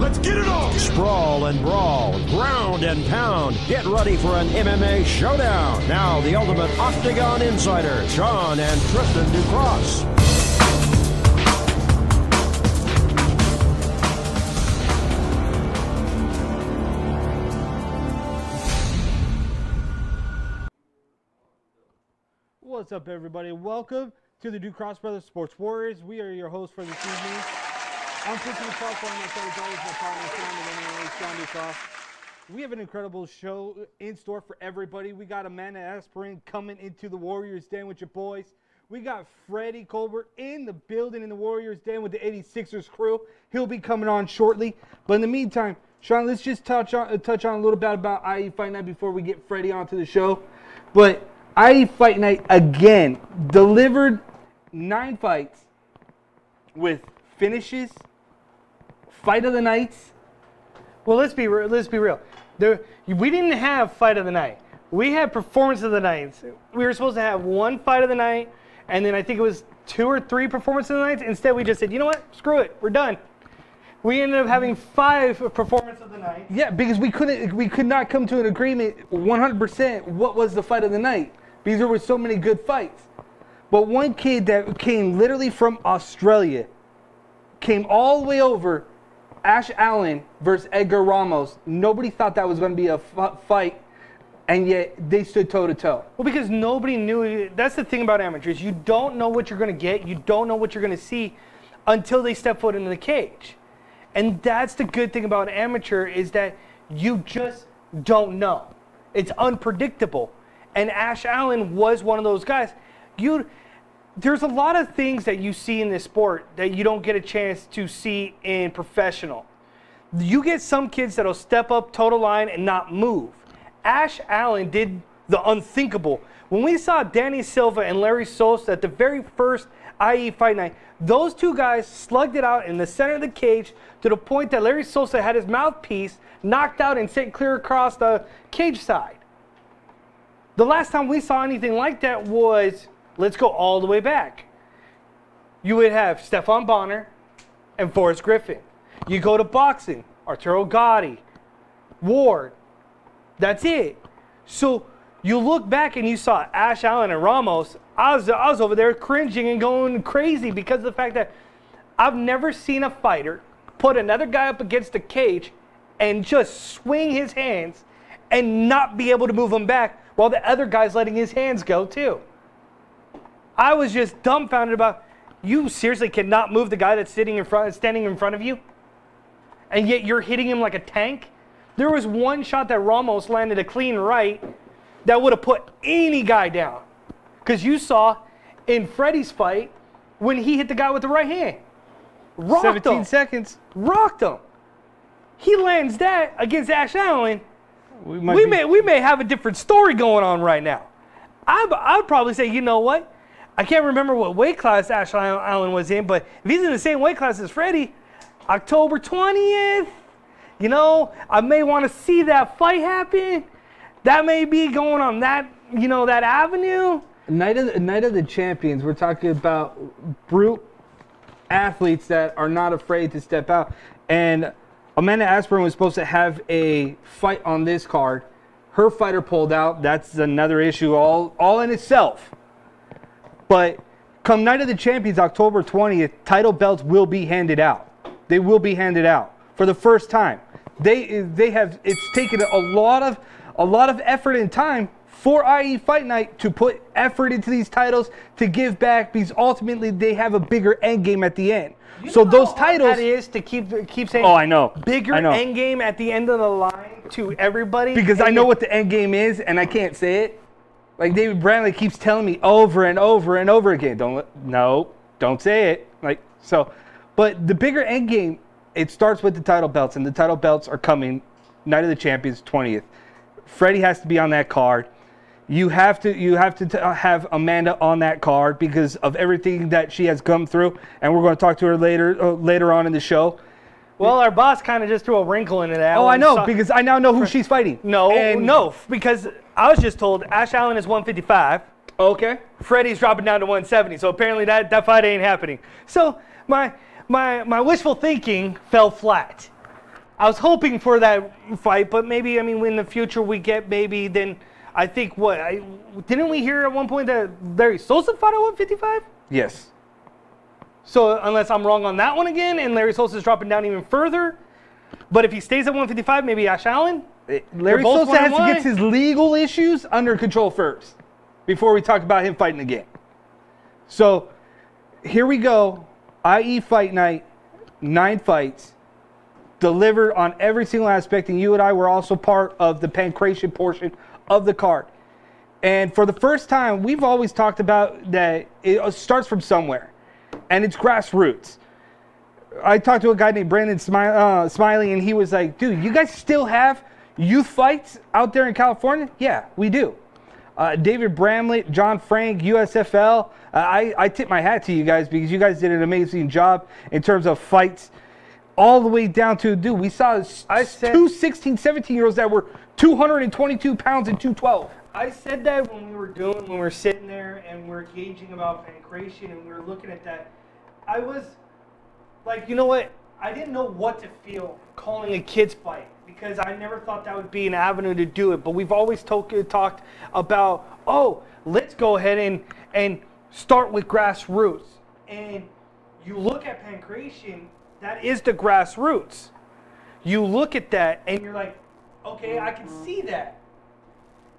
Let's get it on! Sprawl and brawl, ground and pound. Get ready for an MMA showdown. Now the ultimate Octagon Insider, Sean and Tristan Ducross. What's up, everybody? Welcome to the Ducross Brothers Sports Warriors. We are your hosts for this evening. I'm Tristan Ducross, as always, my partner, Sean Ducross. We have an incredible show in store for everybody. We got Amanda Asprion coming into the Warriors Den with your boys. We got Freddie Colbert in the building in the Warriors Den with the 86ers crew. He'll be coming on shortly. But in the meantime, Sean, let's just touch on a little bit about I.E Fight Night before we get Freddie onto the show. But I.E Fight Night again delivered 9 fights with finishes, fight of the nights. Well, let's be real. We didn't have fight of the night. We had performance of the nights. We were supposed to have 1 fight of the night, and then I think it was 2 or 3 performance of the nights. Instead, we just said, you know what? Screw it. We're done. We ended up having 5 performance of the night. Yeah, because we could not come to an agreement 100% what was the fight of the night, because there were so many good fights. But one kid that came literally from Australia, came all the way over, Ash Allen versus Edgar Ramos. Nobody thought that was going to be a fight, and yet they stood toe-to-toe. Well, because nobody knew. That's the thing about amateurs. You don't know what you're going to get. You don't know what you're going to see until they step foot into the cage. And that's the good thing about an amateur, is that you just don't know. It's unpredictable. And Ash Allen was one of those guys. There's a lot of things that you see in this sport that you don't get a chance to see in professional. You get some kids that'll step up total line and not move. Ash Allen did the unthinkable. When we saw Danny Silva and Larry Sosa at the very first I.E Fight Night, those 2 guys slugged it out in the center of the cage to the point that Larry Sosa had his mouthpiece knocked out and sent clear across the cage side. The last time we saw anything like that was, let's go all the way back. You would have Stefan Bonner and Forrest Griffin. You go to boxing, Arturo Gatti, Ward. That's it. So you look back and you saw Ash Allen and Ramos. I was over there cringing and going crazy because of the fact that I've never seen a fighter put another guy up against the cage and just swing his hands and not be able to move him back while the other guy's letting his hands go too. I was just dumbfounded about, you seriously cannot move the guy that's standing in front of you, and yet you're hitting him like a tank. There was one shot that Ramos landed a clean right that would have put any guy down. Because you saw in Freddie's fight when he hit the guy with the right hand. Rocked 17 him. seconds. Rocked him. He lands that against Ash Allen. We may have a different story going on right now. I'd probably say, you know what? I can't remember what weight class Ash Allen was in, but if he's in the same weight class as Freddie, October 20th, you know, I may want to see that fight happen. That may be going on that, you know, that avenue. Night of the Champions, we're talking about brute athletes that are not afraid to step out. And Amanda Asprion was supposed to have a fight on this card. Her fighter pulled out. That's another issue all in itself. But come Night of the Champions, October 20th, title belts will be handed out. They will be handed out for the first time. It's taken a lot of effort and time for I.E Fight Night to put effort into these titles to give back, because ultimately they have a bigger end game at the end. So those titles, that is to keep saying. Oh, I know. Bigger end game at the end of the line to everybody. Because I know what the end game is, and I can't say it. Like David Brantley keeps telling me over and over and over again. Don't say it. Like so, but the bigger end game, it starts with the title belts, and the title belts are coming Night of the Champions 20th. Freddie has to be on that card. You have to have Amanda on that card because of everything that she has come through, and we're going to talk to her later on in the show. Well, our boss kind of just threw a wrinkle into that. Oh, I know, because I now know who she's fighting. No, because I was just told Ash Allen is 155. Okay. Freddie's dropping down to 170, so apparently that fight ain't happening. So my wishful thinking fell flat. I was hoping for that fight, but maybe, I mean, in the future we get maybe then, I think didn't we hear at one point that Larry Sosa fought at 155? Yes. So unless I'm wrong on that one again, and Larry Sosa's dropping down even further, but if he stays at 155, maybe Ash Allen? Larry Sosa has to get his legal issues under control first before we talk about him fighting again. So here we go. I.E Fight Night, 9 fights, delivered on every single aspect, and you and I were also part of the pancration portion of the card. And for the first time, we've always talked about that it starts from somewhere, and it's grassroots. I talked to a guy named Brandon Smiley, and he was like, dude, you guys still have youth fights out there in California? Yeah, we do. David Bramlett, John Frank, USFL. I tip my hat to you guys because you guys did an amazing job in terms of fights all the way down to, dude, we saw two 16, 17-year-olds that were 222 pounds and 212. I said that when we were sitting there and we were gauging about pancration and we were looking at that. I was like, you know what? I didn't know what to feel calling a kids fight because I never thought that would be an avenue to do it. But we've always talked about, oh, let's go ahead and start with grassroots. And you look at pancration, that is the grassroots. You look at that and you're like, okay, I can see that.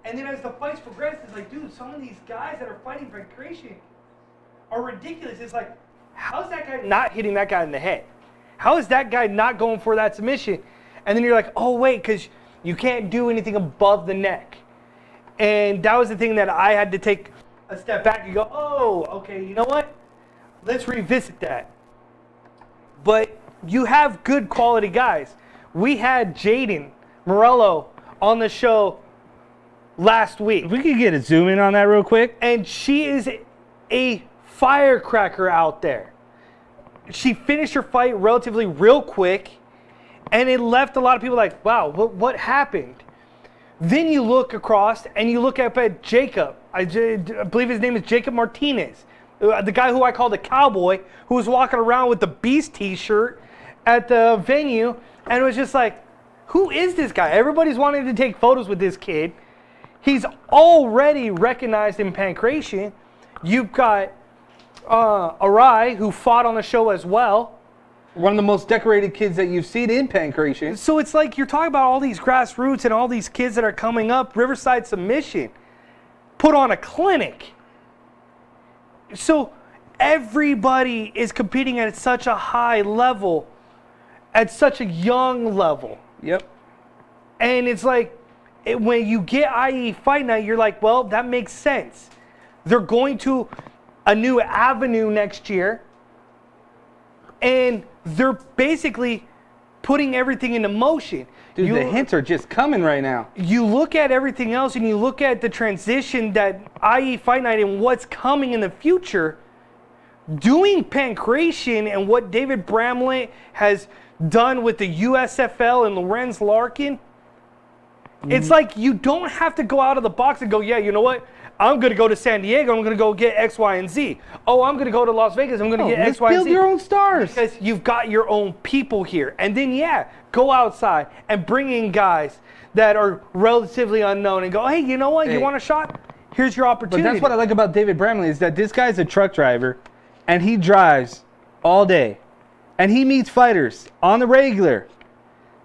And then as the fights progress, it's like, dude, some of these guys that are fighting pancration are ridiculous. It's like, how's that guy not hitting that guy in the head? How is that guy not going for that submission? And then you're like, oh, wait, because you can't do anything above the neck. And that was the thing that I had to take a step back and go, oh, okay, you know what? Let's revisit that. But you have good quality guys. We had Jaden Morello on the show last week. If we could get a zoom in on that real quick. And she is a firecracker out there. She finished her fight relatively real quick, and it left a lot of people like, wow, what happened? Then you look across and you look up at Jacob. I believe his name is Jacob Martinez, the guy who I call the cowboy, who was walking around with the Beast t-shirt at the venue, and it was just like, who is this guy? Everybody's wanting to take photos with this kid. He's already recognized in pancration. You've got Arai, who fought on the show as well. One of the most decorated kids that you've seen in pancration. So it's like you're talking about all these grassroots and all these kids that are coming up. Riverside Submission put on a clinic. So everybody is competing at such a high level, at such a young level. Yep. And it's like, when you get I.E Fight Night, you're like, well, that makes sense. They're going to a new avenue next year, and they're basically putting everything into motion. Dude, the hints are just coming right now. You look at everything else, and you look at the transition that I.E Fight Night and what's coming in the future. Doing pancration and what David Bramlett has done with the USFL and Lorenz Larkin, it's like you don't have to go out of the box and go, yeah, you know what? I'm going to go to San Diego. I'm going to go get X, Y, and Z. Oh, I'm going to go to Las Vegas. I'm going to get X, Y, and Z. Build your own stars. Because you've got your own people here. And then, yeah, go outside and bring in guys that are relatively unknown and go, hey, you know what? Hey. You want a shot? Here's your opportunity. But that's what I like about David Bramlett is that this guy's a truck driver, and he drives all day. And he meets fighters on the regular.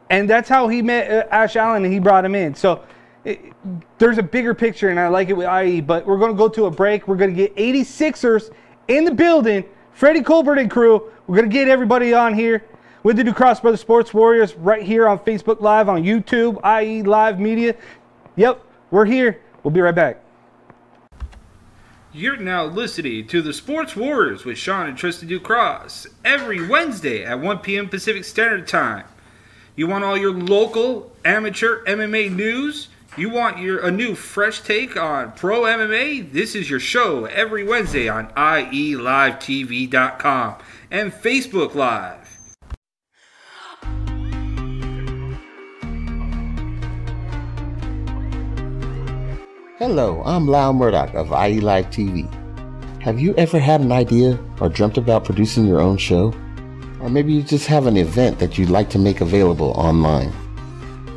And that's how he met Ash Allen, and he brought him in. So there's a bigger picture, and I like it with IE. But we're going to go to a break. We're going to get 86ers in the building. Freddie Colbert and crew. We're going to get everybody on here with the Ducross Brothers Sports Warriors right here on Facebook Live, on YouTube, IE Live Media. Yep, we're here. We'll be right back. You're now listening to the Sports Warriors with Sean and Tristan Ducross every Wednesday at 1 p.m. Pacific Standard Time. You want all your local amateur MMA news? You want a new fresh take on pro MMA? This is your show every Wednesday on IELiveTV.com and Facebook Live. Hello, I'm Lyle Murdoch of IE Live TV. Have you ever had an idea or dreamt about producing your own show? Or maybe you just have an event that you'd like to make available online.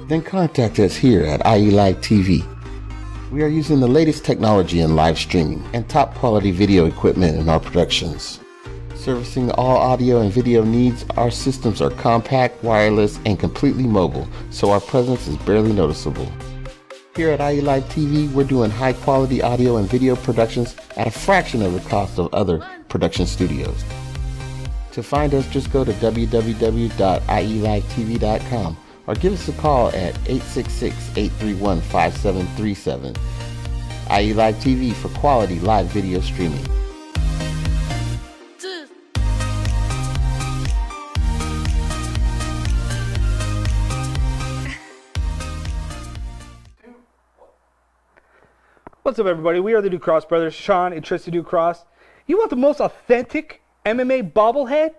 Then contact us here at I.E Live TV. We are using the latest technology in live streaming and top quality video equipment in our productions. Servicing all audio and video needs, our systems are compact, wireless, and completely mobile, so our presence is barely noticeable. Here at I.E Live TV, we're doing high quality audio and video productions at a fraction of the cost of other production studios. To find us, just go to www.ielivetv.com or give us a call at 866-831-5737. I.E Live TV for quality live video streaming. What's up, everybody? We are the Ducross brothers, Sean and Tristan Ducross. You want the most authentic MMA bobblehead?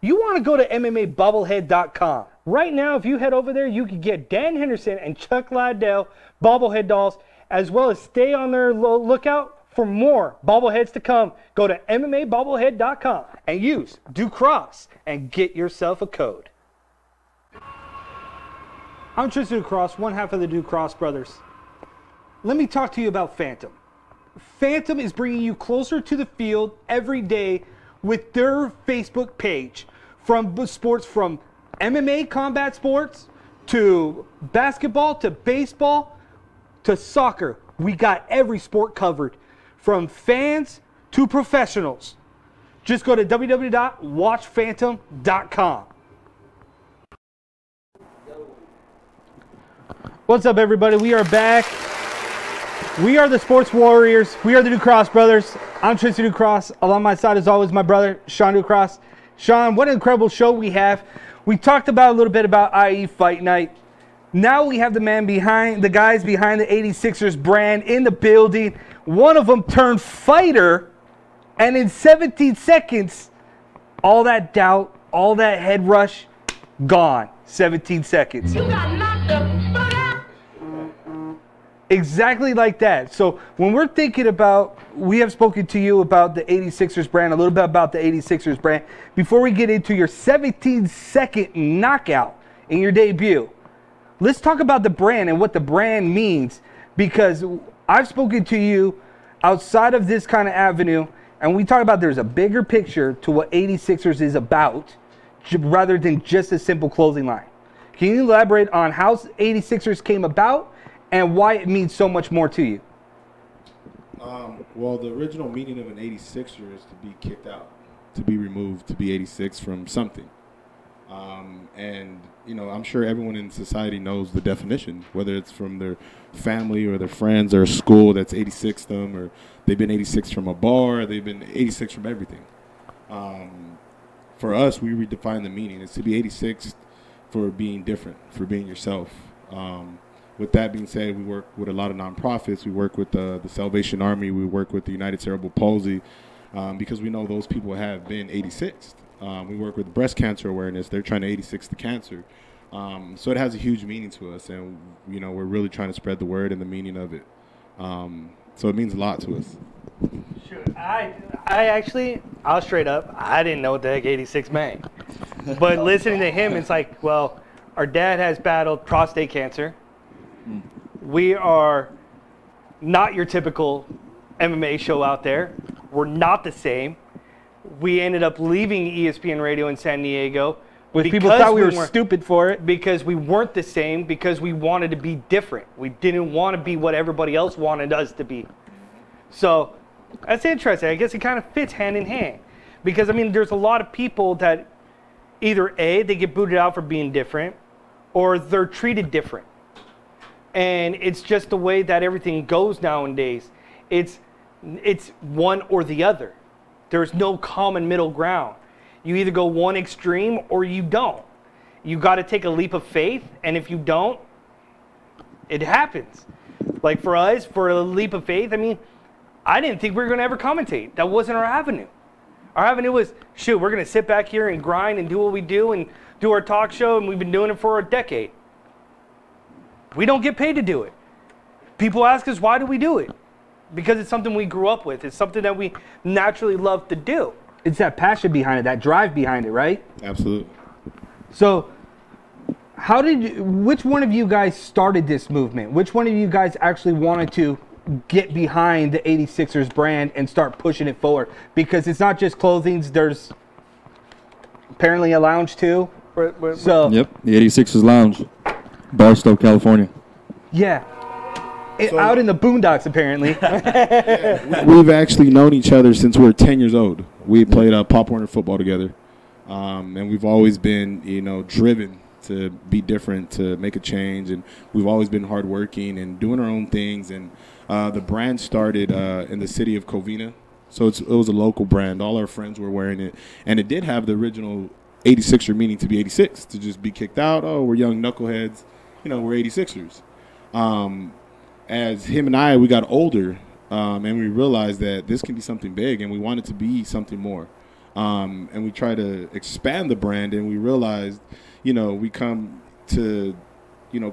You want to go to MMAbobblehead.com. Right now, if you head over there, you can get Dan Henderson and Chuck Liddell bobblehead dolls, as well as stay on their lookout for more bobbleheads to come. Go to MMAbobblehead.com and use Ducross and get yourself a code. I'm Tristan Ducross, one half of the Ducross brothers. Let me talk to you about Phantom. Phantom is bringing you closer to the field every day with their Facebook page. From sports, from MMA combat sports to basketball to baseball to soccer. We got every sport covered, from fans to professionals. Just go to www.watchphantom.com. What's up, everybody? We are back. We are the Sports Warriors. We are the Ducross brothers. I'm Tristan Ducross. Along my side, as always, my brother, Sean Ducross. Sean, what an incredible show we have. We talked about a little bit about I.E Fight Night. Now we have the guys behind the 86ers brand in the building. One of them turned fighter, and in 17 seconds, all that doubt, all that head rush, gone. 17 seconds. You got knocked up. Exactly like that. So when we're thinking about, we have spoken to you about the 86ers brand, a little bit about the 86ers brand. Before we get into your 17-second knockout in your debut, let's talk about the brand and what the brand means, because I've spoken to you outside of this kind of avenue, and we talk about there's a bigger picture to what 86ers is about, rather than just a simple clothing line. Can you elaborate on how 86ers came about and why it means so much more to you? Well, the original meaning of an 86er is to be kicked out, to be removed, to be 86 from something. And, you know, I'm sure everyone in society knows the definition, whether it's from their family or their friends or school that's 86 them, or they've been 86 from a bar, or they've been 86 from everything. For us, we redefine the meaning. It's to be 86 for being different, for being yourself. With that being said, we work with a lot of nonprofits. We work with the Salvation Army. We work with the United Cerebral Palsy, because we know those people have been 86th. We work with breast cancer awareness. They're trying to 86 the cancer. So it has a huge meaning to us, and you know, we're really trying to spread the word and the meaning of it. So it means a lot to us. Shoot, I'll straight up, I didn't know what the heck 86 meant. But listening to him, it's like, well, our dad has battled prostate cancer. We are not your typical MMA show out there. We're not the same. We ended up leaving ESPN Radio in San Diego. Which people thought we were stupid for it. Because we weren't the same, because we wanted to be different. We didn't want to be what everybody else wanted us to be. So that's interesting. I guess it kind of fits hand in hand. Because, I mean, there's a lot of people that either A, they get booted out for being different, or they're treated different. And it's just the way that everything goes nowadays. It's one or the other. There's no common middle ground. You either go one extreme or you don't. You got to take a leap of faith, and if you don't, it happens. Like for us, for a leap of faith, I mean, I didn't think we were going to ever commentate. That wasn't our avenue. Our avenue was, shoot, we're going to sit back here and grind and do what we do and do our talk show, and we've been doing it for a decade. We don't get paid to do it. People ask us, why do we do it? Because it's something we grew up with. It's something that we naturally love to do. it's that passion behind it, that drive behind it, right? Absolutely. So which one of you guys started this movement? Which one of you guys actually wanted to get behind the 86ers brand and start pushing it forward? Because it's not just clothing, there's apparently a lounge too. So yep, the 86ers Lounge, Barstow, California. Yeah. Out in the boondocks, apparently. We've actually known each other since we were 10 years old. We played Pop Warner football together. And we've always been, driven to be different, to make a change. And we've always been hardworking and doing our own things. And the brand started in the city of Covina. So it was a local brand. All our friends were wearing it. And it did have the original 86er meaning to be 86, to just be kicked out. Oh, we're young knuckleheads. We're 86ers. As him and I, we got older, and we realized that this can be something big, and we want it to be something more. And we try to expand the brand, and we realized, we come to,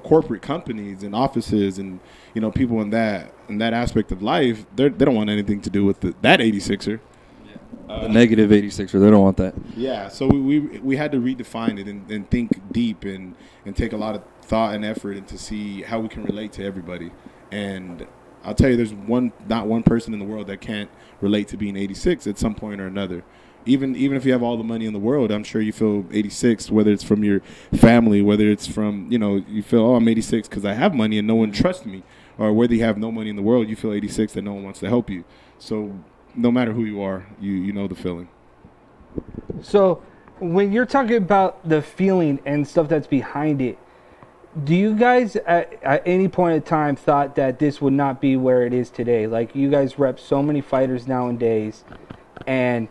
corporate companies and offices and, people in that aspect of life, they don't want anything to do with that 86er. The negative 86er, they don't want that. Yeah, so we had to redefine it and think deep and take a lot of thought and effort into see how we can relate to everybody. And I'll tell you, there's not one person in the world that can't relate to being 86 at some point or another. Even if you have all the money in the world, I'm sure you feel 86, whether it's from your family, whether it's from, you feel, oh, I'm 86 because I have money and no one trusts me. Or whether you have no money in the world, you feel 86 that no one wants to help you. So no matter who you are, you know the feeling. So when you're talking about the feeling and stuff that's behind it, do you guys at any point in time thought that this would not be where it is today? Like, you guys rep so many fighters nowadays, and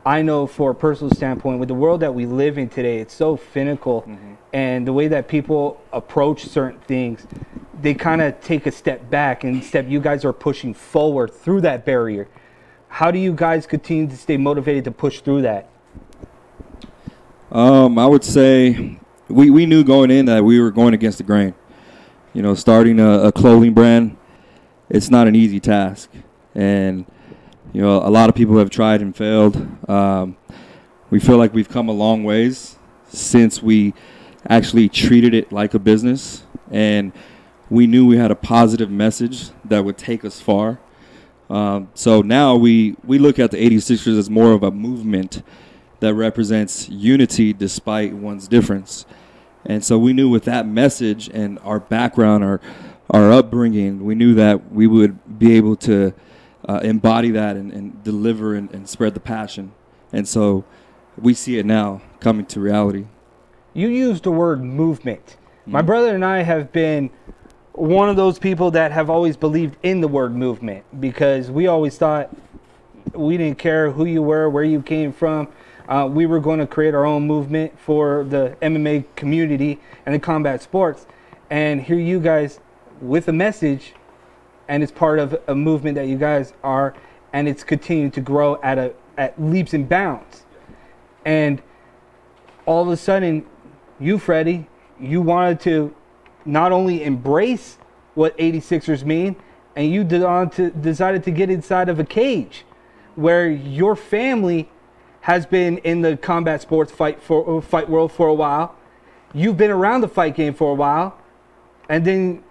I know for a personal standpoint, with the world that we live in today, it's so finical, and the way that people approach certain things, they kind of take a step back, and you guys are pushing forward through that barrier. How do you guys continue to stay motivated to push through that? I would say we knew going in that we were going against the grain. Starting a clothing brand, it's not an easy task. And, a lot of people have tried and failed. We feel like we've come a long ways since we actually treated it like a business. And we knew we had a positive message that would take us far. So now we look at the 86ers as more of a movement that represents unity despite one's difference. And so we knew with that message and our background, our upbringing, we knew that we would be able to embody that and deliver and spread the passion. And so we see it now coming to reality. You used the word movement. My brother and I have been one of those people that have always believed in the word movement, because we always thought we didn't care who you were, where you came from. We were going to create our own movement for the MMA community and the combat sports. And here you guys with a message, and it's part of a movement that you guys are, and it's continuing to grow at leaps and bounds. And all of a sudden, you, Freddie, you wanted to not only embrace what 86ers mean, and you decided to get inside of a cage where your family has been in the combat sports fight world for a while. You've been around the fight game for a while, and then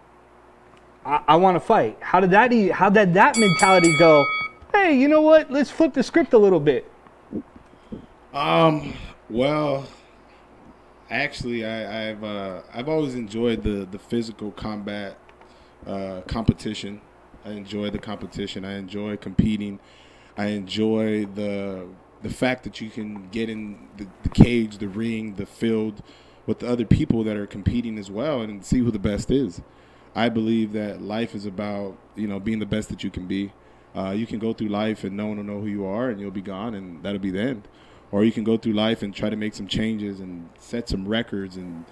I want to fight. How did that mentality go? Hey, you know what? Let's flip the script a little bit. Well, actually, I've always enjoyed the physical combat competition. I enjoy the competition. I enjoy competing. I enjoy the fact that you can get in the cage, the ring, the field with the other people that are competing as well and see who the best is. I believe that life is about, being the best that you can be. You can go through life and no one will know who you are and you'll be gone and that'll be the end. Or you can go through life and try to make some changes and set some records and,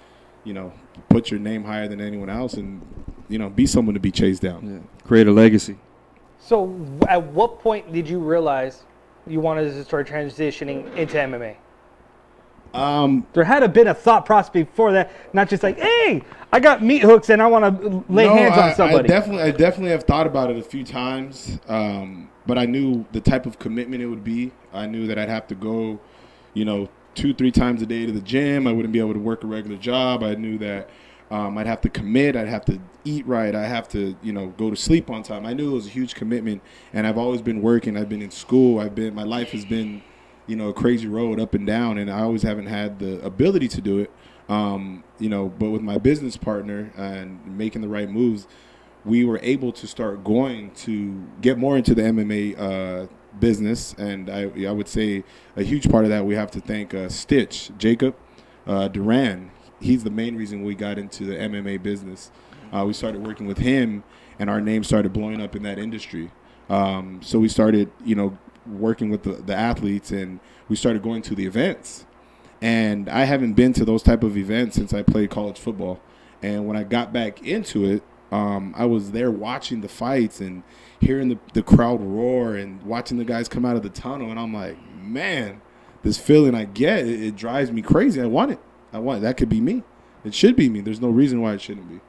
put your name higher than anyone else and, be someone to be chased down. Yeah. Create a legacy. So at what point did you realize you wanted to start transitioning into MMA? There had to been a thought process before that, not just like, hey, I got meat hooks and I want to lay hands on somebody. I definitely have thought about it a few times, but I knew the type of commitment it would be. I knew that I'd have to go, 2-3 times a day to the gym. I wouldn't be able to work a regular job. I knew that I'd have to commit. I'd have to eat right. I have to, go to sleep on time. I knew it was a huge commitment, and I've always been working. I've been in school. My life has been, a crazy road up and down, and I always haven't had the ability to do it. But with my business partner and making the right moves, we were able to start going to get more into the MMA business. And I would say a huge part of that, we have to thank Stitch, Jacob Duran. He's the main reason we got into the MMA business. We started working with him, and our name started blowing up in that industry. So we started, working with the athletes, and we started going to the events. And I haven't been to those type of events since I played college football. And when I got back into it, I was there watching the fights and hearing the crowd roar and watching the guys come out of the tunnel. And I'm like, man, this feeling I get, it drives me crazy. I want it. That could be me. It should be me. There's no reason why it shouldn't be.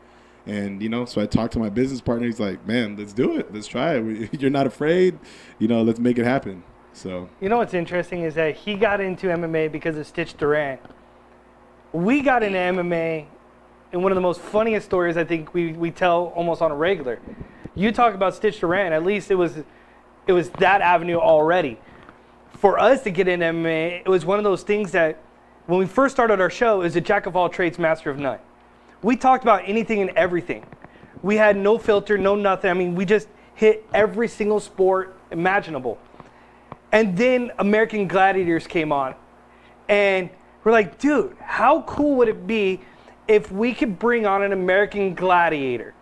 And, so I talked to my business partner. He's like, man, let's do it. Let's try it. You're not afraid. Let's make it happen. So. What's interesting is that he got into MMA because of Stitch Duran. We got into MMA in one of the most funniest stories I think we tell almost on a regular. You talk about Stitch Duran, at least it was that avenue already. For us to get into MMA, it was one of those things that when we first started our show, it was a jack of all trades, master of none. We talked about anything and everything. We had no filter, no nothing. I mean, we just hit every single sport imaginable. And then American Gladiators came on. And we're like, dude, how cool would it be if we could bring on an American Gladiator?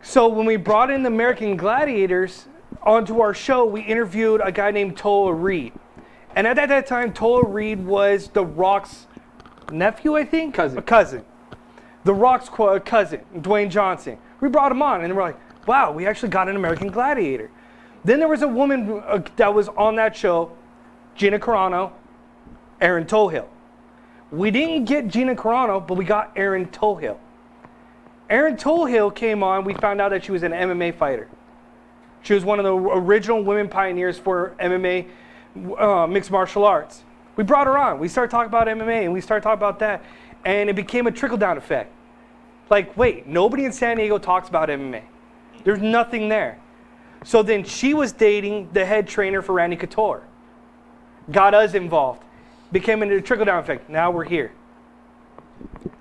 So when we brought in the American Gladiators onto our show, we interviewed a guy named Toa Reed. And at that time, Toa Reed was The Rock's nephew, I think? Cousin. The Rock's cousin, Dwayne Johnson. We brought him on, and we're like, wow, we actually got an American Gladiator. Then there was a woman that was on that show, Gina Carano, Erin Tohill. We didn't get Gina Carano, but we got Erin Tohill. Erin Tohill came on. We found out that she was an MMA fighter. She was one of the original women pioneers for MMA mixed martial arts. We brought her on. We started talking about MMA, and we started talking about that, and it became a trickle-down effect. Like, wait, nobody in San Diego talks about MMA. There's nothing there. So then she was dating the head trainer for Randy Couture. Got us involved. Became a trickle-down effect. Now we're here.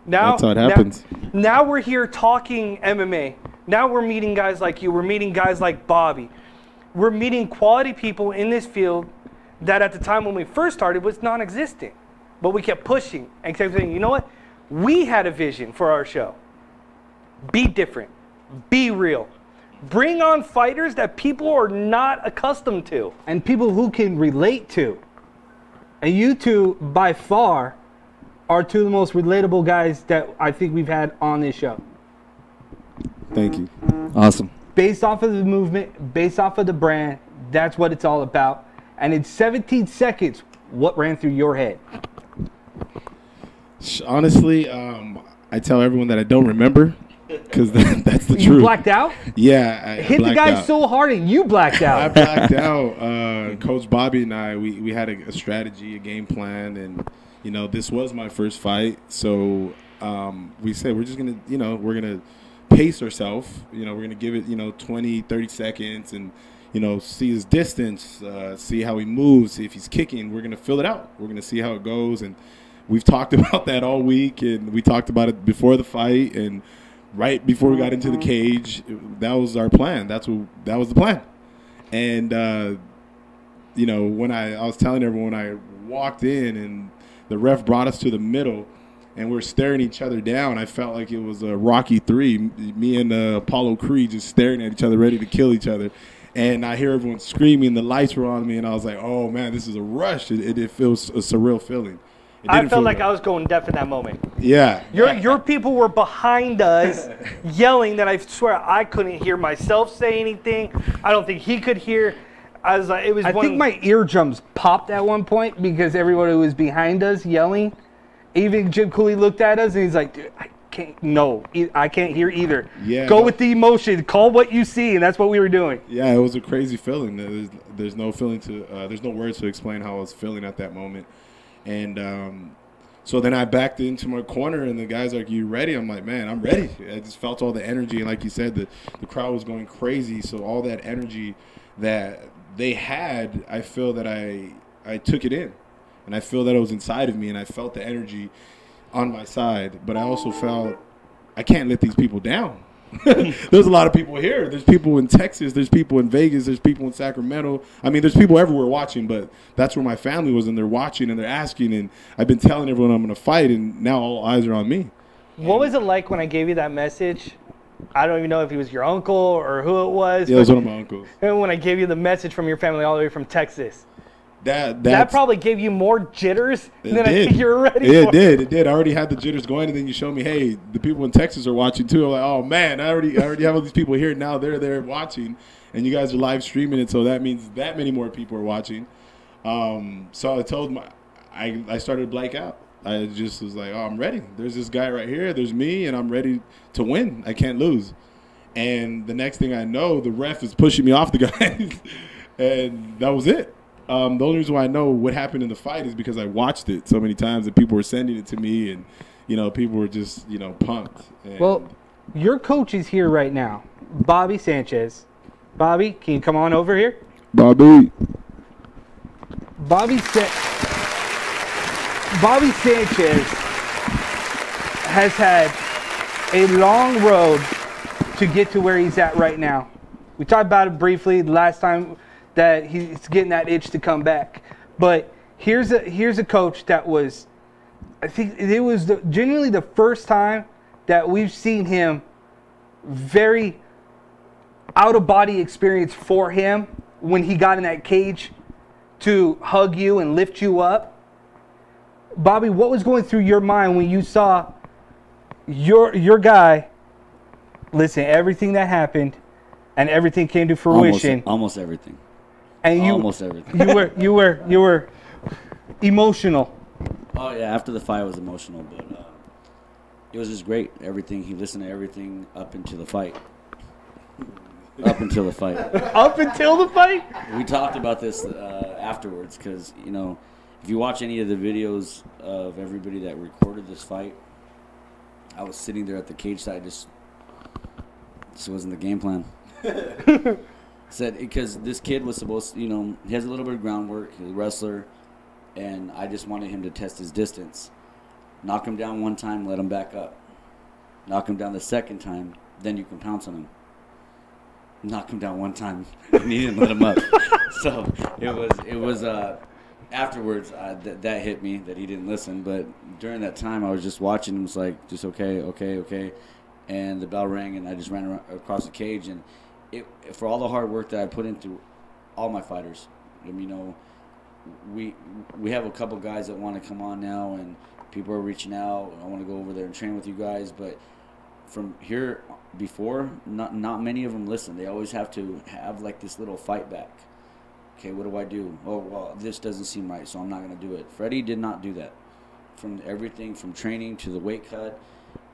That's how it happens. Now we're here talking MMA. Now we're meeting guys like you. We're meeting guys like Bobby. We're meeting quality people in this field that at the time when we first started was non-existent. But we kept pushing and kept saying, you know what? We had a vision for our show. Be different. Be real. Bring on fighters that people are not accustomed to. And people who can relate to. And you two, by far, are two of the most relatable guys that I think we've had on this show. Thank you. Awesome. Based off of the movement, based off of the brand, that's what it's all about. And in 17 seconds, what ran through your head? Honestly, I tell everyone that I don't remember. Because that's the truth. You blacked out? Yeah. I hit the guy out so hard and you blacked out. I blacked out. Coach Bobby and I, we had a strategy, a game plan. And, this was my first fight. So we said we're just going to, we're going to pace ourselves. We're going to give it, 20, 30 seconds and, see his distance, see how he moves, see if he's kicking. We're going to fill it out. We're going to see how it goes. And we've talked about that all week. And we talked about it before the fight. And right before we got into the cage, that was our plan. That was the plan. And, when I was telling everyone, I walked in and the ref brought us to the middle and we're staring each other down. I felt like it was a Rocky III, me and Apollo Creed just staring at each other, ready to kill each other. And I hear everyone screaming. The lights were on me, and I was like, oh, man, this is a rush. It feels a surreal feeling. I felt like I was going deaf in that moment. Yeah. Your people were behind us yelling that I swear I couldn't hear myself say anything. I don't think he could hear. I was like, it was. I think my eardrums popped at one point because everybody was behind us yelling. Even Jim Cooley looked at us and he's like, dude, I can't hear either. Yeah, Go with the emotion. Call what you see, and that's what we were doing. Yeah, it was a crazy feeling. There's no feeling to, there's no words to explain how I was feeling at that moment. And so then I backed into my corner, and the guys are like, "You ready?" I'm like, "Man, I'm ready." I just felt all the energy, and like you said, the crowd was going crazy. So all that energy that they had, I feel that I took it in, and I feel that it was inside of me, and I felt the energy on my side. But I also felt I can't let these people down. There's a lot of people here. There's people in Texas. There's people in Vegas. There's people in Sacramento. I mean, there's people everywhere watching, but that's where my family was, and they're watching, and they're asking, and I've been telling everyone I'm going to fight, and now all eyes are on me. What was it like when I gave you that message? I don't even know if he was your uncle or who it was. Yeah, it was one of my uncles. And when I gave you the message from your family all the way from Texas. That probably gave you more jitters than I think you were ready for. It did. I already had the jitters going, and then you showed me, hey, the people in Texas are watching too. I'm like, oh man, I already have all these people here now. They're there watching, and you guys are live streaming it, so that means that many more people are watching. So I told I started to blank out. I just was like, oh, I'm ready. There's this guy right here. There's me, and I'm ready to win. I can't lose. And the next thing I know, the ref is pushing me off the guy, and that was it. The only reason why I know what happened in the fight is because I watched it so many times and people were sending it to me, and people were just pumped. And well, your coach is here right now, Bobby Sanchez. Bobby, can you come on over here? Bobby Sanchez has had a long road to get to where he's at right now. We talked about it briefly the last time that he's getting that itch to come back. But here's a coach that was, I think it was genuinely the first time that we've seen him very out-of-body experience for him when he got in that cage to hug you and lift you up. Bobby, what was going through your mind when you saw your guy, listen, everything that happened and everything came to fruition. Almost everything. And almost everything. You were emotional. Oh yeah, after the fight I was emotional, but it was just great. Everything, he listened to everything up until the fight. Up until the fight. Up until the fight? We talked about this afterwards because if you watch any of the videos of everybody that recorded this fight, I was sitting there at the cage side. This wasn't the game plan. Said because this kid was supposed to, he has a little bit of groundwork. He's a wrestler, and I just wanted him to test his distance. Knock him down one time, let him back up. Knock him down the second time, then you can pounce on him. Knock him down one time, and he didn't let him up. So it was afterwards that hit me that he didn't listen. But during that time, I was just watching him. Was like, just okay, and the bell rang, and I just ran across the cage and. For all the hard work that I put into all my fighters, we have a couple guys that want to come on now, and people are reaching out. I want to go over there and train with you guys, but from here before, not many of them listen. They always have to have like this little fight back. Okay, what do I do? Oh, well, this doesn't seem right, so I'm not going to do it. Freddie did not do that. From everything, from training to the weight cut,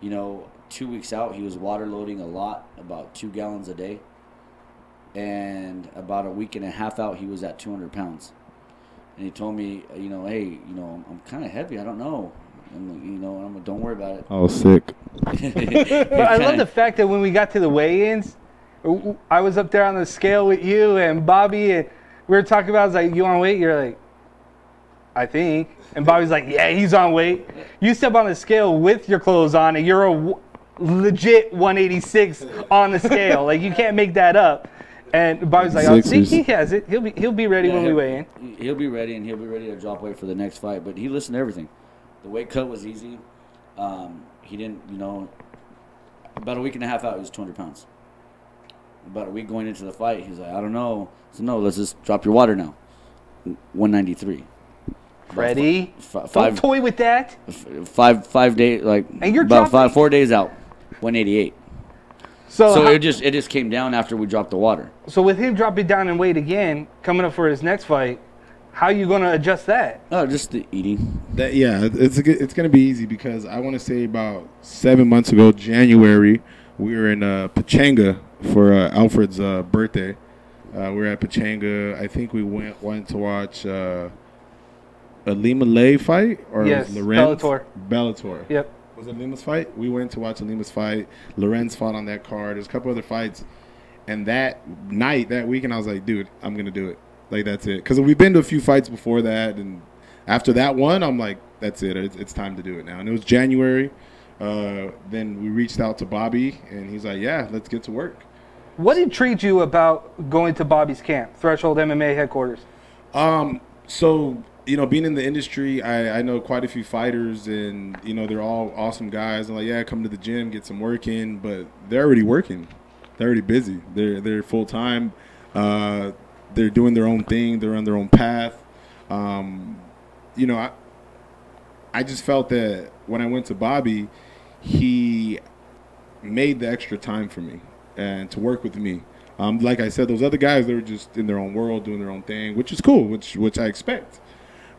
2 weeks out, he was water loading a lot, about 2 gallons a day. And about a week and a half out, he was at 200 pounds. And he told me, hey, I'm kind of heavy. I don't know. I'm like, don't worry about it. I was sick. But I love the fact that when we got to the weigh-ins, I was up there on the scale with you and Bobby, and we were talking about, I was like, you on weight? You're like, I think. And Bobby's like, yeah, he's on weight. You step on the scale with your clothes on, and you're a legit 186 on the scale. Like, you can't make that up. And Bobby's like, oh, see, he has it. He'll be ready when we weigh in. He'll be ready, and he'll be ready to drop weight for the next fight. But he listened to everything. The weight cut was easy. He didn't, about a week and a half out, he was 200 pounds. About a week going into the fight, he's like, I don't know. I said, no, let's just drop your water now. 193. Freddie, don't toy with that. 5 days, like, and you're about dropping 4 days out, 188. So it just came down after we dropped the water. So with him dropping down in weight again, coming up for his next fight, how are you going to adjust that? Oh, just the eating. It's going to be easy because I want to say about 7 months ago, January, we were in Pachanga for Alfred's birthday. We were at Pachanga. I think we went to watch a Lima Lay fight or Lorenz? Bellator. Yep. Was it Lima's fight? We went to watch Lima's fight. Lorenz fought on that card. There's a couple other fights. And that night, that weekend, I was like, dude, I'm going to do it. Like, that's it. Because we've been to a few fights before that. And after that one, I'm like, that's it. It's time to do it now. And it was January. Then we reached out to Bobby. And he's like, yeah, let's get to work. What intrigued you about going to Bobby's camp, Threshold MMA headquarters? So, you know, being in the industry, I know quite a few fighters, and, you know, they're all awesome guys. I'm like, yeah, come to the gym, get some work in, but they're already working. They're already busy. They're full-time. They're doing their own thing. They're on their own path. You know, I just felt that when I went to Bobby, he made the extra time for me and to work with me. Like I said, those other guys, they were just in their own world, doing their own thing, which is cool, which I expect.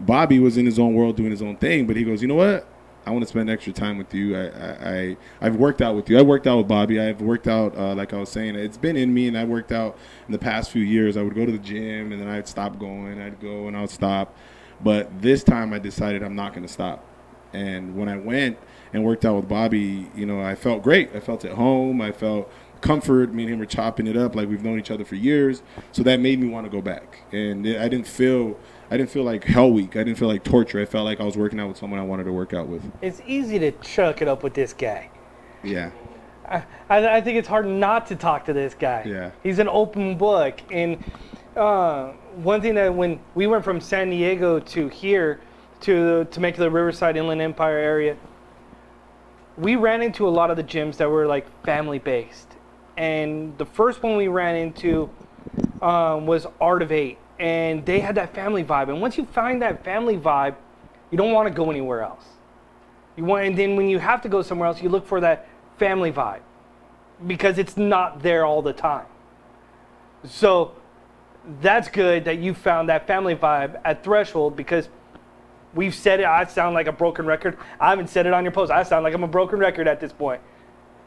Bobby was in his own world doing his own thing, but he goes, you know what? I want to spend extra time with you. I've worked out with you. I worked out with Bobby. I've worked out, like I was saying, it's been in me, and I worked out in the past few years. I would go to the gym, and then I'd stop going. I'd go, and I would stop. But this time I decided I'm not going to stop. And when I went and worked out with Bobby, you know, I felt great. I felt at home. I felt comfort. Me and him were chopping it up like we've known each other for years. So that made me want to go back. And I didn't feel like hell week. I didn't feel like torture. I felt like I was working out with someone I wanted to work out with. It's easy to chuck it up with this guy. Yeah. I think it's hard not to talk to this guy. Yeah. He's an open book. And one thing that when we went from San Diego to here to make the Riverside Inland Empire area, we ran into a lot of the gyms that were like family based. And the first one we ran into was Art of 8. And they had that family vibe. And once you find that family vibe, you don't want to go anywhere else. And then when you have to go somewhere else, you look for that family vibe because it's not there all the time. So that's good that you found that family vibe at Threshold, because we've said it. I sound like a broken record. I haven't said it on your post. I sound like I'm a broken record at this point.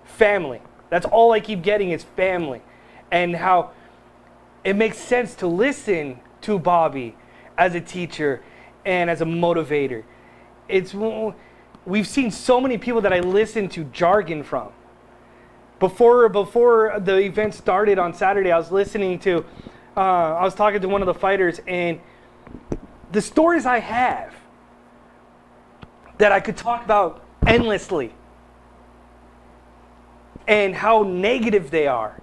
Family. That's all I keep getting is family. And how it makes sense to listen to Bobby as a teacher and as a motivator. We've seen so many people that I listen to jargon from. Before the event started on Saturday, I was listening to, I was talking to one of the fighters, and the stories I have that I could talk about endlessly and how negative they are,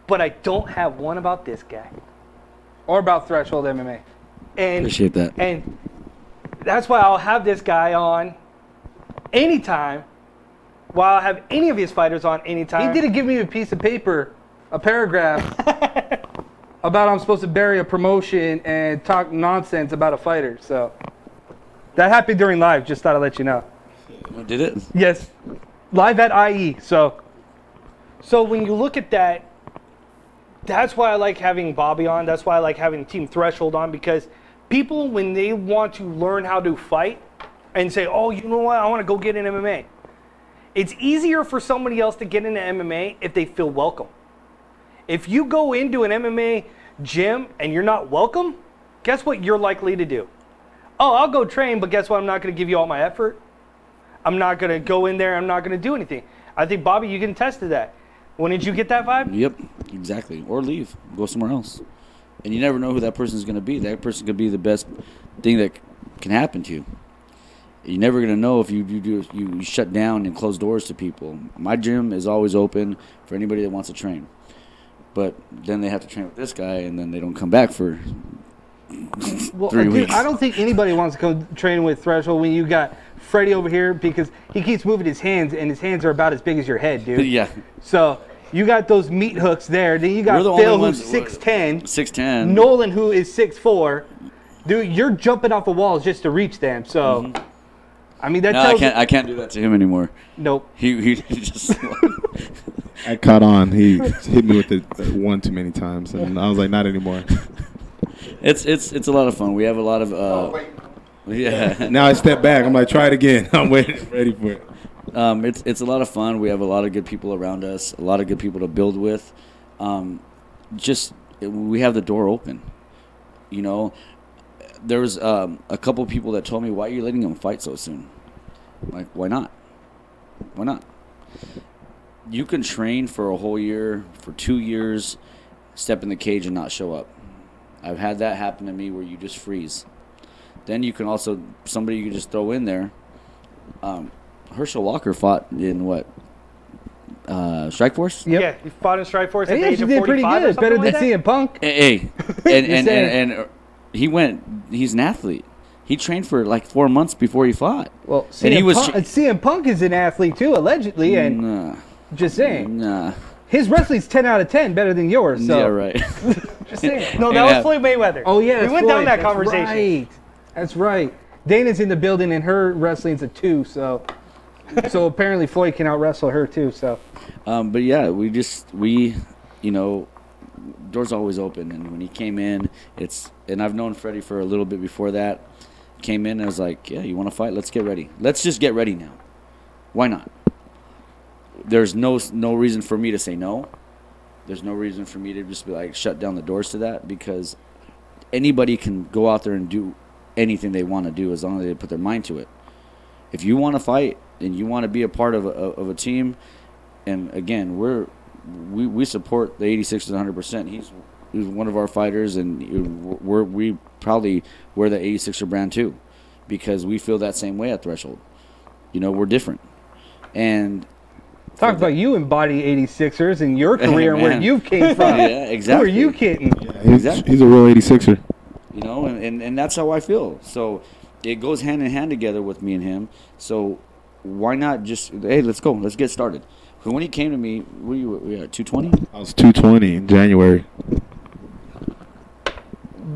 but I don't have one about this guy. Or about Threshold MMA. And, appreciate that. And that's why I'll have this guy on anytime, while I'll have any of his fighters on anytime. He didn't give me a piece of paper, a paragraph, about I'm supposed to bury a promotion and talk nonsense about a fighter. So that happened during live, just thought I'd let you know. Did it? Yes. Live at I.E. So when you look at that, that's why I like having Bobby on. That's why I like having Team Threshold on, because people, when they want to learn how to fight and say, oh, you know what, I want to go get in MMA. It's easier for somebody else to get into MMA if they feel welcome. If you go into an MMA gym and you're not welcome, guess what you're likely to do? Oh, I'll go train, but guess what? I'm not going to give you all my effort. I'm not going to go in there. I'm not going to do anything. I think, Bobby, you can attest to that. When did you get that vibe? Yep, exactly. Or leave, go somewhere else. And you never know who that person is going to be. That person could be the best thing that can happen to you. You're never going to know if you shut down and close doors to people. My gym is always open for anybody that wants to train. But then they have to train with this guy, and then they don't come back for 3 weeks. I don't think anybody wants to come train with Threshold when you got Freddie over here, because he keeps moving his hands, and his hands are about as big as your head, dude. Yeah. So you got those meat hooks there. Then you got Phil, who's 6'10". 6'10". Nolan, who is 6'4". Dude, you're jumping off the walls just to reach them. So, I mean, that tells I can't do that to him anymore. Nope. He just I caught on. He hit me with it one too many times, and I was like, not anymore. It's a lot of fun. We have a lot of yeah. Now I step back. I'm like, try it again. I'm ready for it. It's a lot of fun. We have a lot of good people around us, a lot of good people to build with. We have the door open. You know, there was a couple people that told me, why are you letting them fight so soon? I'm like, why not? Why not? You can train for a whole year, for 2 years, step in the cage and not show up. I've had that happen to me where you just freeze. Then you can also, somebody you can just throw in there. Herschel Walker fought in what? Strike Force? Yep. Yeah, he fought in Strike Force at the Hey, age she of did 45 pretty or good. something Better like than that. CM Punk. Hey, and he's an athlete. He trained for like 4 months before he fought. Well, And he was CM Punk is an athlete too, allegedly, and Nah. just saying. Nah. His wrestling's 10 out of 10, better than yours. So. Yeah, right. Just saying. No, that was Floyd Mayweather. Oh yeah, we that's went down Floyd. that That's conversation. Right. That's right. Dana's in the building, and her wrestling's a 2. So apparently Floyd can out wrestle her too. So. But yeah, we you know, doors always open. And when he came in, and I've known Freddie for a little bit before that. Came in and I was like, yeah, you want to fight? Let's get ready. Let's just get ready now. Why not? There's no reason for me to say no. There's no reason for me to just be like shut down the doors to that, because anybody can go out there and do anything they want to do as long as they put their mind to it. If you want to fight and you want to be a part of a team, and again, we support the 86ers 100%. He's one of our fighters, and we probably wear the 86er brand too, because we feel that same way at Threshold. You know, we're different. And talk about you embody 86ers and your career and where you came from. Yeah, exactly. Who are you kidding? Yeah, he's a real 86er. You know, and that's how I feel. So it goes hand in hand together with me and him. So why not just, hey, let's go. Let's get started. Because when he came to me, we at 220? I was 220 in January.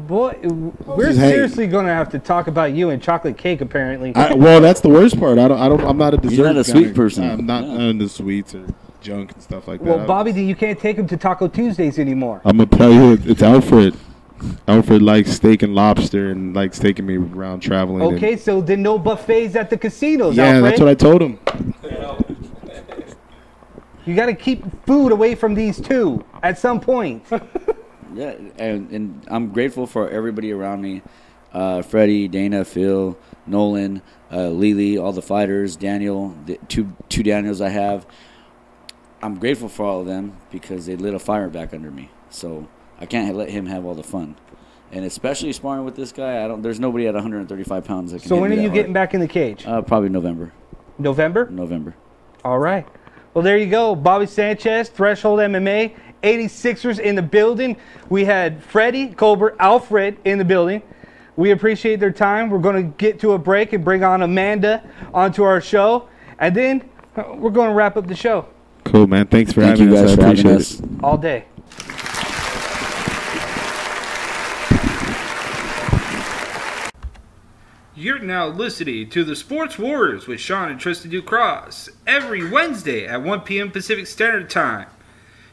Boy, we're seriously going to have to talk about you and chocolate cake, apparently. Well, that's the worst part. I'm not a dessert. You're not a sweet person. I'm not into sweets or junk and stuff like that. Well, Bobby, you can't take him to Taco Tuesdays anymore. I'm gonna tell you, it's Alfred. Alfred likes steak and lobster and likes taking me around traveling. Okay, so then no buffets at the casinos, yeah, Alfred. that's what I told him. You got to keep food away from these two at some point. Yeah, and I'm grateful for everybody around me. Freddie, Dana, Phil, Nolan, Lily, all the fighters, Daniel, the two Daniels I have. I'm grateful for all of them because they lit a fire back under me. So I can't let him have all the fun. And especially sparring with this guy, there's nobody at 135 pounds that can So hit when me are that you hard. getting back in the cage? Probably November. November? November. All right. Well, there you go. Bobby Sanchez, Threshold MMA, 86ers in the building. We had Freddie, Colbert, Alfred in the building. We appreciate their time. We're going to get to a break and bring on Amanda onto our show. And then we're going to wrap up the show. Cool, man. Thanks for Thank having you us. guys I for having appreciate us. it. All day. You're now listening to the Sports Wars with Sean and Tristan Ducross every Wednesday at 1 p.m. Pacific Standard Time.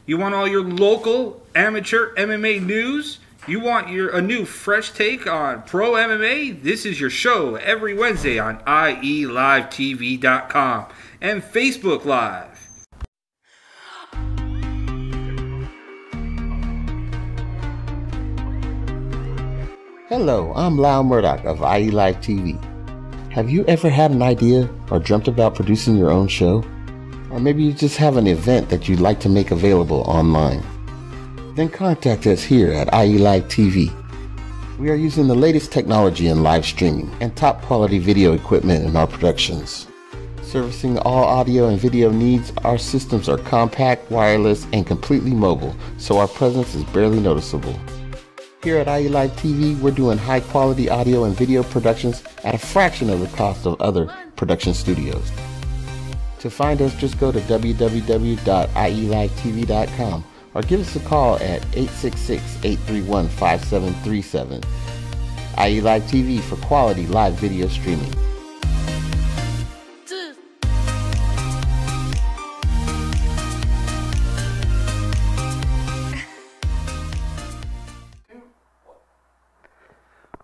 You want all your local amateur MMA news? You want a new fresh take on pro MMA? This is your show every Wednesday on IELiveTV.com and Facebook Live. Hello, I'm Lyle Murdoch of IE Live TV. Have you ever had an idea or dreamt about producing your own show? Or maybe you just have an event that you'd like to make available online? Then contact us here at IE Live TV. We are using the latest technology in live streaming and top quality video equipment in our productions. Servicing all audio and video needs, our systems are compact, wireless, and completely mobile, so our presence is barely noticeable. Here at IE Live TV, we're doing high quality audio and video productions at a fraction of the cost of other production studios. To find us, just go to www.ielivetv.com or give us a call at 866-831-5737. IE Live TV for quality live video streaming.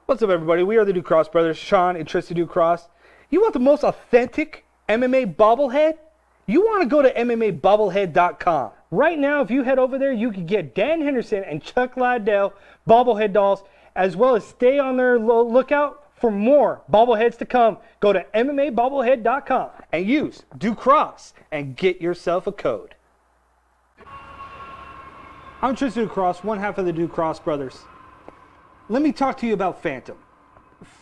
What's up, everybody? We are the Ducross brothers, Sean and Tristan Ducross. You want the most authentic MMA bobblehead? You want to go to MMAbobblehead.com. Right now, if you head over there, you can get Dan Henderson and Chuck Liddell bobblehead dolls, as well as stay on their lookout for more bobbleheads to come. Go to MMAbobblehead.com and use Ducross and get yourself a code. I'm Tristan Ducross, one half of the Ducross brothers. Let me talk to you about Phantom.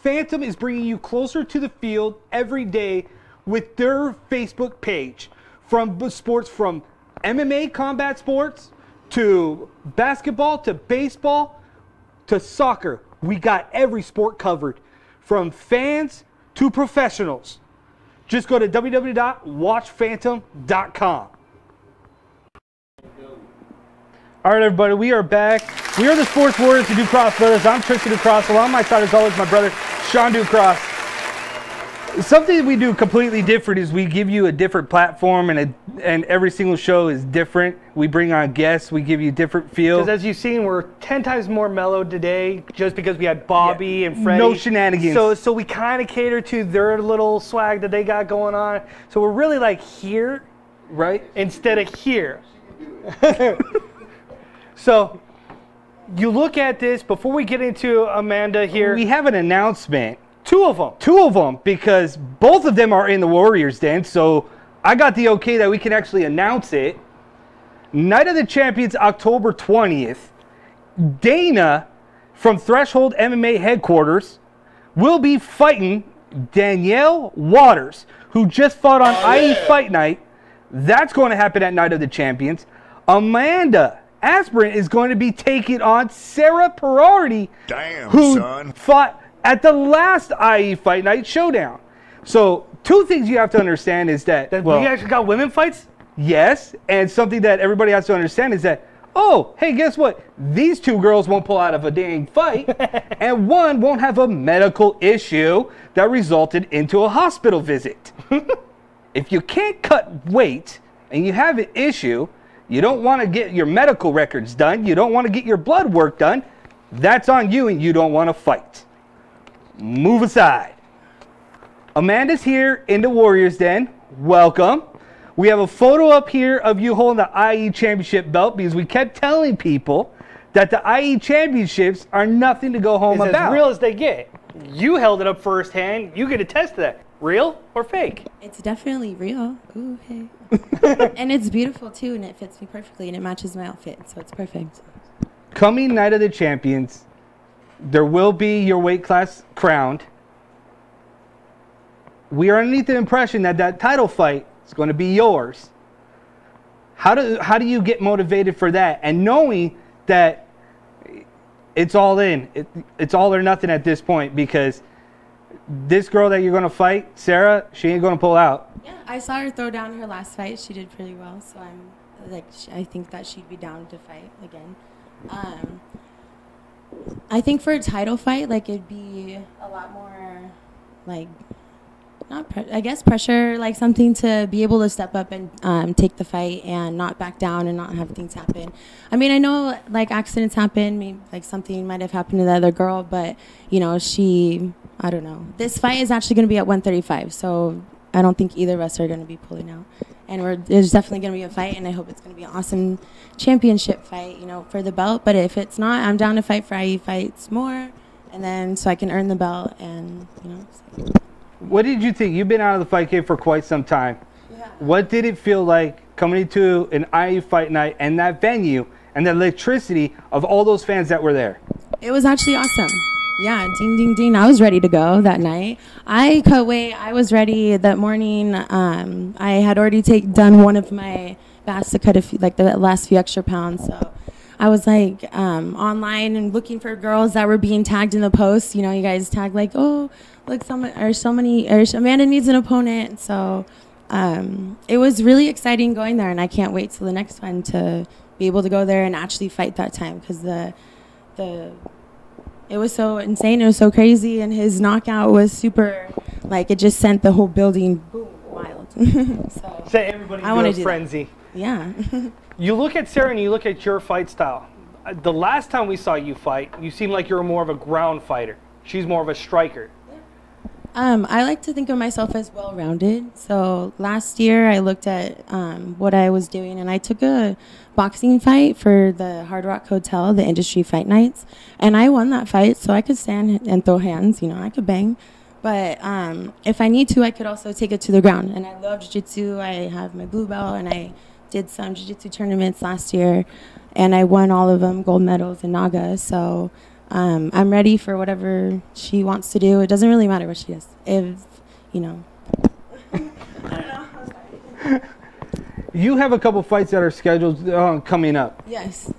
Phantom is bringing you closer to the field every day with their Facebook page. From sports, from MMA combat sports to basketball to baseball to soccer. We got every sport covered, from fans to professionals. Just go to www.watchphantom.com. All right, everybody, we are back. We are the Sports Warriors, the Ducross brothers. I'm Tristan Ducross. Along my side, as always, my brother, Sean Ducross. Something we do completely different is we give you a different platform, and every single show is different. We bring on guests. We give you different feels. Because as you've seen, we're 10 times more mellow today just because we had Bobby and Freddie. No shenanigans. So we kind of cater to their little swag that they got going on. So we're really like here, right, instead of here. So you look at this, before we get into Amanda here. We have an announcement. Two of them, because both of them are in the Warriors Den, so I got the okay that we can actually announce it. Night of the Champions, October 20th. Dana from Threshold MMA headquarters will be fighting Danielle Waters, who just fought on I.E Fight Night. That's going to happen at Night of the Champions. Amanda Asprion is going to be taking on Sarah Perardi, who fought at the last I.E Fight Night showdown. So, two things you have to understand is that we actually got women fights? Yes, and something that everybody has to understand is that, oh, hey, guess what? These two girls won't pull out of a dang fight, and one won't have a medical issue that resulted into a hospital visit. If you can't cut weight and you have an issue, you don't want to get your medical records done, you don't want to get your blood work done, that's on you and you don't want to fight. Move aside. Amanda's here in the Warriors Den. Welcome. We have a photo up here of you holding the I.E Championship belt because we kept telling people that the I.E Championships are nothing to go home about. It's as real as they get. You held it up firsthand. You get a test of that. Real or fake? It's definitely real. Ooh, hey. And it's beautiful too, and it fits me perfectly, and it matches my outfit, so it's perfect. Coming Night of the Champions, there will be your weight class crowned. We are underneath the impression that that title fight is going to be yours. How do you get motivated for that? And knowing that it's all in, it's all or nothing at this point, because this girl that you're going to fight, Sarah, she ain't going to pull out. Yeah, I saw her throw down her last fight. She did pretty well, so I think that she'd be down to fight again. I think for a title fight, like, it'd be a lot more, like, I guess pressure, like something to be able to step up and take the fight and not back down and not have things happen. I mean, I know, like, accidents happen, maybe, like, something might have happened to the other girl, but, you know, I don't know. This fight is actually going to be at 135, so I don't think either of us are going to be pulling out. And there's definitely going to be a fight, and I hope it's going to be an awesome championship fight, you know, for the belt. But if it's not, I'm down to fight for IE fights more, and then so I can earn the belt, and, you know. So. What did you think? You've been out of the fight game for quite some time. Yeah. What did it feel like coming into an IE Fight Night and that venue and the electricity of all those fans that were there? It was actually awesome. Yeah, ding, ding, ding. I was ready to go that night. I cut weight. I was ready that morning. I had already done one of my basts to cut the last few extra pounds. So I was like online and looking for girls that were being tagged in the post. You know, you guys tag like, oh, look, Amanda needs an opponent. So it was really exciting going there, and I can't wait till the next one to be able to go there and actually fight that time, because it was so insane. It was so crazy, and his knockout was super, like, it just sent the whole building boom wild. So Say everybody I want to do frenzy. That. Yeah. You look at Sarah and you look at your fight style. The last time we saw you fight, you seemed like you were more of a ground fighter. She's more of a striker. I like to think of myself as well-rounded. So last year I looked at what I was doing, and I took a boxing fight for the Hard Rock Hotel, the industry fight nights, and I won that fight. So I could stand and throw hands, you know, I could bang. But if I need to, I could also take it to the ground. And I love jiu-jitsu. I have my blue belt, and I did some jiu-jitsu tournaments last year, and I won all of them, gold medals in Naga. So I'm ready for whatever she wants to do. It doesn't really matter what she does. If, you know. I don't know. You have a couple fights that are scheduled coming up. Yes.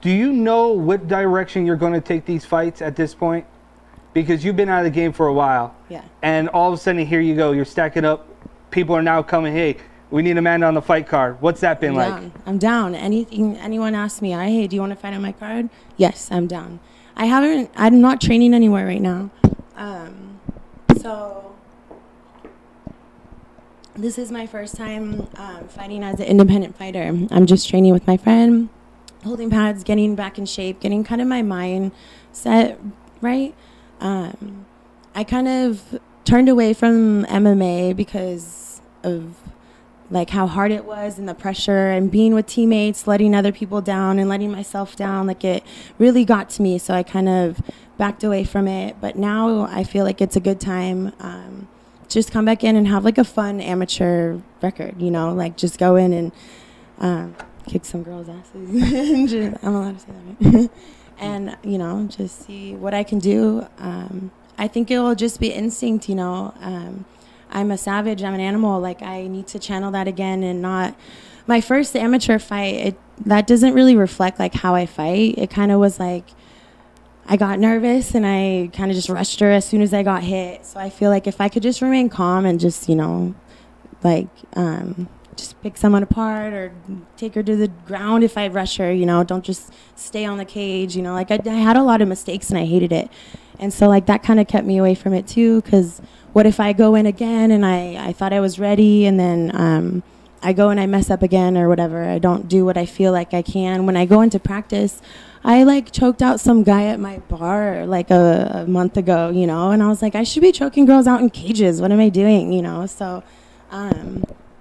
Do you know what direction you're going to take these fights at this point? Because you've been out of the game for a while. Yeah. And all of a sudden, here you go. You're stacking up. People are now coming, hey, we need a man on the fight card. What's that been like? I'm down. Anyone asks me, hey, do you want to fight on my card? Yes, I'm down. I'm not training anywhere right now. So this is my first time fighting as an independent fighter. I'm just training with my friend, holding pads, getting back in shape, getting kind of my mind set right. I kind of turned away from MMA because of like how hard it was and the pressure and being with teammates, letting other people down and letting myself down. Like it really got to me. So I kind of backed away from it. But now I feel like it's a good time. Just come back in and have like a fun amateur record, you know, like just go in and kick some girls' asses. I'm allowed to say that, right? And, you know, just see what I can do. I think it will just be instinct, you know. I'm a savage. I'm an animal. Like, I need to channel that again and not... My first amateur fight, that doesn't really reflect, like, how I fight. It kind of was like I got nervous and I kind of just rushed her as soon as I got hit. So I feel like if I could just remain calm and just, you know, like, just pick someone apart or take her to the ground if I rush her, you know, don't just stay on the cage, you know. Like, I had a lot of mistakes and I hated it. And so, like, that kind of kept me away from it, too, because what if I go in again and I thought I was ready and then I go and I mess up again or whatever. I don't do what I feel like I can. When I go into practice, I, like, choked out some guy at my bar, like, a month ago, you know, and I was like, I should be choking girls out in cages. What am I doing, you know? So, I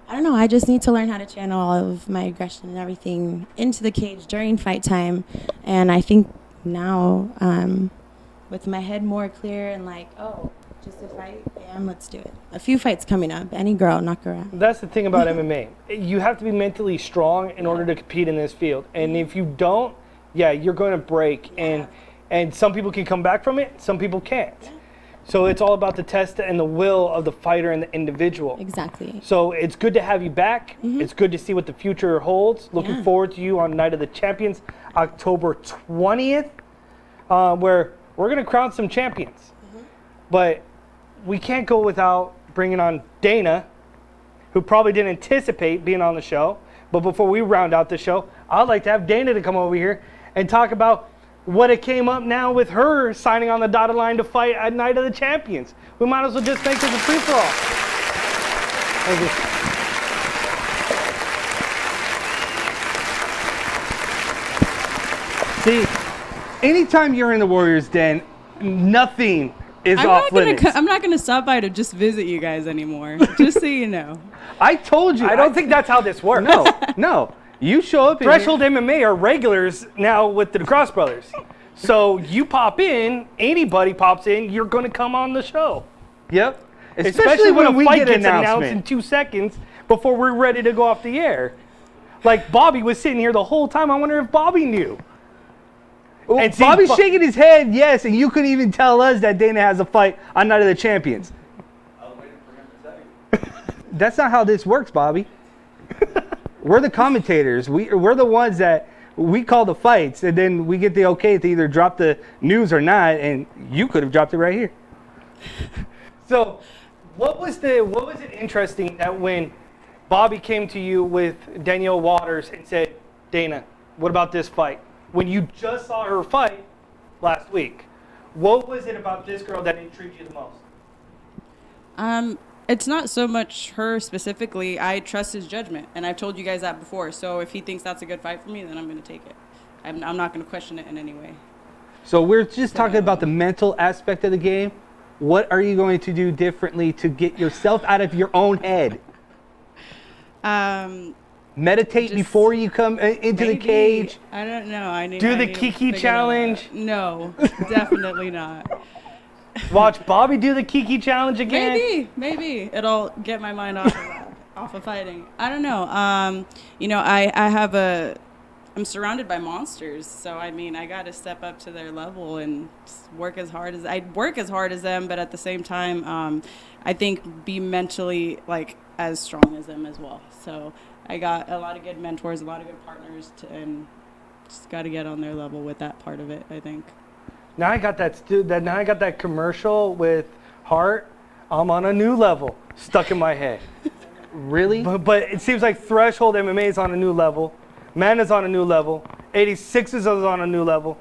don't know. I just need to learn how to channel all of my aggression and everything into the cage during fight time. And I think now, with my head more clear and like, oh, just a fight, bam, let's do it. A few fights coming up. Any girl, knock her out. That's the thing about MMA. You have to be mentally strong in order to compete in this field. And if you don't, yeah, you're going to break. Yeah. And some people can come back from it, some people can't. Yeah. So it's all about the test and the will of the fighter and the individual. Exactly. So it's good to have you back. Mm-hmm. It's good to see what the future holds. Looking forward to you on Night of the Champions, October 20th, where we're going to crown some champions. Mm-hmm. But we can't go without bringing on Dana, who probably didn't anticipate being on the show. But before we round out the show, I'd like to have Dana to come over here and talk about what it came up now with her signing on the dotted line to fight at Night of the Champions. We might as well just make this a free-for-all. See, anytime you're in the Warriors Den, nothing is off limits. I'm not going to stop by to just visit you guys anymore, just so you know. I told you. I don't think that's how this works. No. You show up. Threshold MMA are regulars now with the Cross Brothers. So you pop in, anybody pops in, you're going to come on the show. Yep. Especially when a fight gets announced in 2 seconds before we're ready to go off the air. Like, Bobby was sitting here the whole time. I wonder if Bobby knew. Well, and Bobby's shaking his head, yes, and you couldn't even tell us that Dana has a fight on Night of the Champions. I was waiting for him to tell you. That's not how this works, Bobby. We're the commentators. We're the ones that we call the fights, and then we get the okay to either drop the news or not, and you could have dropped it right here. So what was it interesting that when Bobby came to you with Danielle Waters and said, Dana, what about this fight? When you just saw her fight last week, what was it about this girl that intrigued you the most? It's not so much her specifically. I trust his judgment, and I've told you guys that before. So if he thinks that's a good fight for me, then I'm going to take it. I'm not going to question it in any way. So we're just talking about the mental aspect of the game. What are you going to do differently to get yourself out of your own head? Meditate before you come into the cage. I don't know. Do the Kiki challenge. No, definitely not. Watch Bobby do the Kiki challenge again. Maybe it'll get my mind off of fighting. I don't know. You know, I'm surrounded by monsters, so I mean, I got to step up to their level and work as hard as them, but at the same time, I think be mentally like as strong as them as well. So I got a lot of good mentors, a lot of good partners, and just got to get on their level with that part of it, I think. Now I got that commercial with Hart. I'm on a new level, stuck in my head. Really? But it seems like Threshold MMA is on a new level. Man is on a new level. 86ers is on a new level.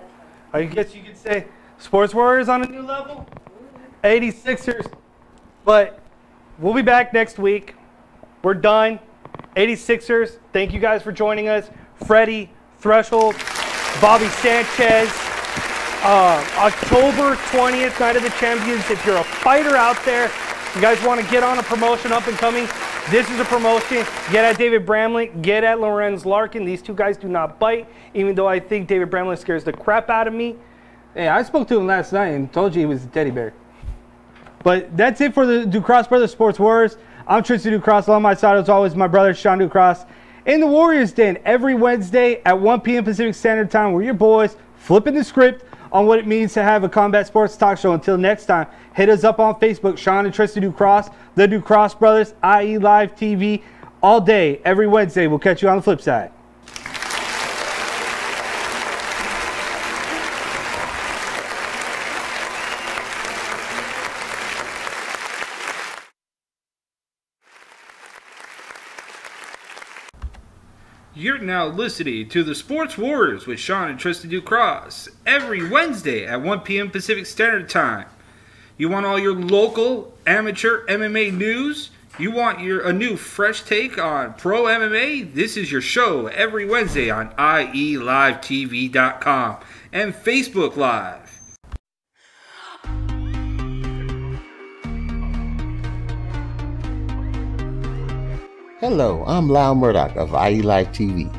I guess you could say Sports Warriors on a new level. 86ers. But we'll be back next week. We're done. 86ers, thank you guys for joining us. Freddie, Threshold, Bobby Sanchez. October 20th, Night of the Champions. If you're a fighter out there, you guys want to get on a promotion up and coming, this is a promotion. Get at David Bramley, get at Lorenz Larkin. These two guys do not bite, even though I think David Bramley scares the crap out of me. Hey, I spoke to him last night and told you he was a teddy bear. But that's it for the Ducross Brothers Sports Warriors. I'm Tristan Ducross. Along my side, as always, my brother, Sean Ducross. In the Warriors Den, every Wednesday at 1 p.m. Pacific Standard Time, we're your boys flipping the script on what it means to have a combat sports talk show. Until next time, hit us up on Facebook, Sean and Tristan Ducross, the Ducross Brothers, I.E Live TV, all day, every Wednesday. We'll catch you on the flip side. You're now listening to the Sports Warriors with Sean and Tristan Ducross every Wednesday at 1 p.m. Pacific Standard Time. You want all your local amateur MMA news? You want a new fresh take on pro MMA? This is your show every Wednesday on IELiveTV.com and Facebook Live. Hello, I'm Lyle Murdoch of IE Live TV.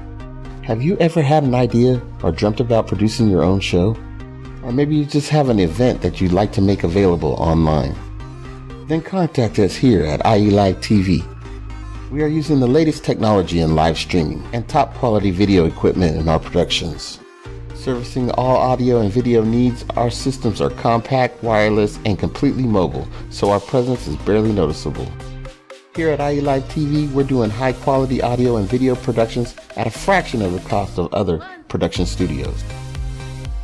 Have you ever had an idea or dreamt about producing your own show? Or maybe you just have an event that you'd like to make available online? Then contact us here at IE Live TV. We are using the latest technology in live streaming and top quality video equipment in our productions. Servicing all audio and video needs, our systems are compact, wireless, and completely mobile, so our presence is barely noticeable. Here at IE Live TV, we're doing high quality audio and video productions at a fraction of the cost of other production studios.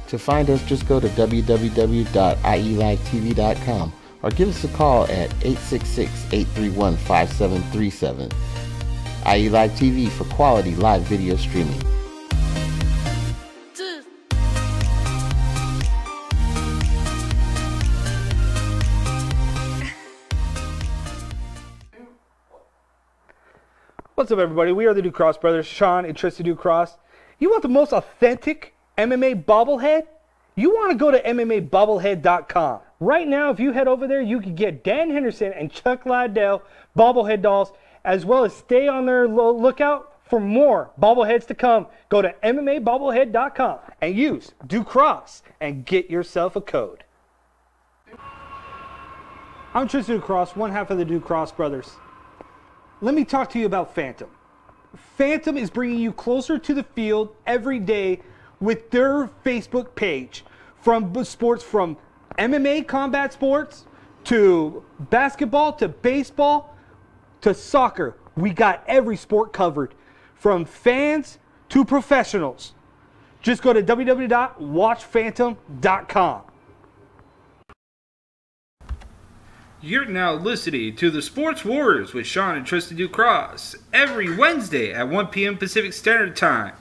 To find us, just go to www.ielivetv.com or give us a call at 866-831-5737. IE Live TV for quality live video streaming. What's up, everybody? We are the Ducross Brothers, Sean and Tristan Ducross. You want the most authentic MMA bobblehead? You want to go to MMAbobblehead.com. Right now, if you head over there, you can get Dan Henderson and Chuck Liddell bobblehead dolls, as well as stay on their lookout for more bobbleheads to come. Go to MMAbobblehead.com and use Ducross and get yourself a code. I'm Tristan Ducross, one half of the Ducross Brothers. Let me talk to you about Phantom. Phantom is bringing you closer to the field every day with their Facebook page. From sports, from MMA combat sports, to basketball, to baseball, to soccer. We got every sport covered, from fans to professionals. Just go to www.watchphantom.com. You're now listening to the Sports Warriors with Sean and Tristan Ducross every Wednesday at 1 p.m. Pacific Standard Time.